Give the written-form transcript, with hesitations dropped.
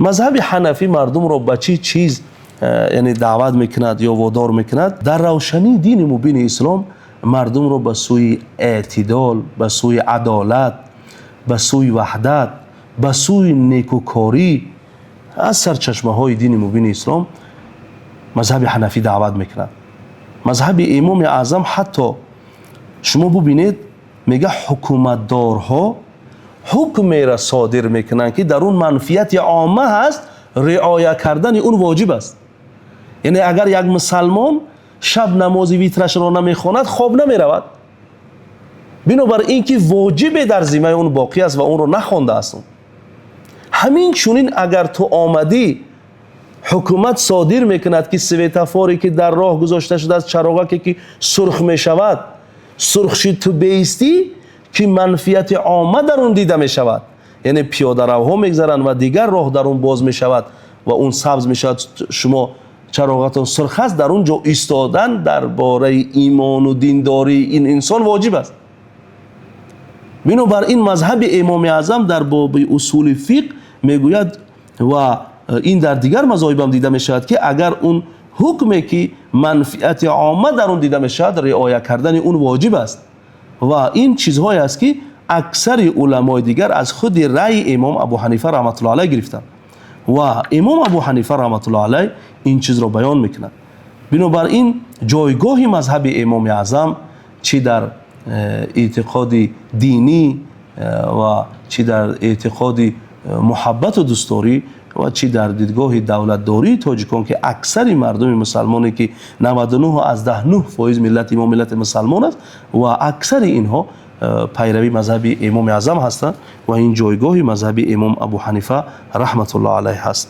مذهب حنفی مردم را به چی چیز یعنی دعوت میکند یا وادار میکند؟ در روشنی دین مبین اسلام مردم را به سوی اعتدال، به سوی عدالت، به سوی وحدت، به سوی نیکوکاری از سرچشمه های دین مبین اسلام مذهب حنفی دعوت میکند. مذهب امام اعظم حتی شما ببینید میگه حکومتدارها حکمی را صادر میکنند که در اون منفیت عامه هست، رعایت کردن اون واجب است. یعنی اگر یک مسلمان شب نماز ویترش را نمیخواند خواب نمیرود، بنابر اینکه واجب در ذمه اون باقی است و اون را نخوانده است. همین چنین اگر تو آمدی حکومت صادر میکند که سویتافوری که در راه گذاشته شده از چراغکی که سرخ میشود، سرخ شد تو بیستی که منفیت عامه در اون دیده میشود، یعنی پیاده روها میگذرند و دیگر راه در اون باز میشود و اون سبز میشود، شما چراغتون سرخ است، در اونجا ایستادن درباره ایمان و دینداری این انسان واجب است. بنابر این مذهب امام اعظم در باب اصول فقه میگوید و این در دیگر مذاهب هم دیده میشود که اگر اون حکمی که منفعت عامه در اون دیده میشود رعایت کردن اون واجب است و این چیزهایی است که اکثر علمای دیگر از خود رأی امام ابو حنیفه رحمت الله علیه گرفتند و امام ابو حنیفه رحمت الله علیه این چیز را بیان میکند. بنابراین جایگاه مذهب امام اعظم چی در اعتقاد دینی و چی در اعتقاد محبت و دوستداری و چی در دیدگاه دولتداری تاجیکان که اکثر مردم مسلمانی که 99 از 10 فایز ملت ما ملت مسلمان است و اکثر اینها پیروی مذهب امام اعظم هستند و این جایگاه مذهب امام ابو حنیفه رحمت الله علیه هست.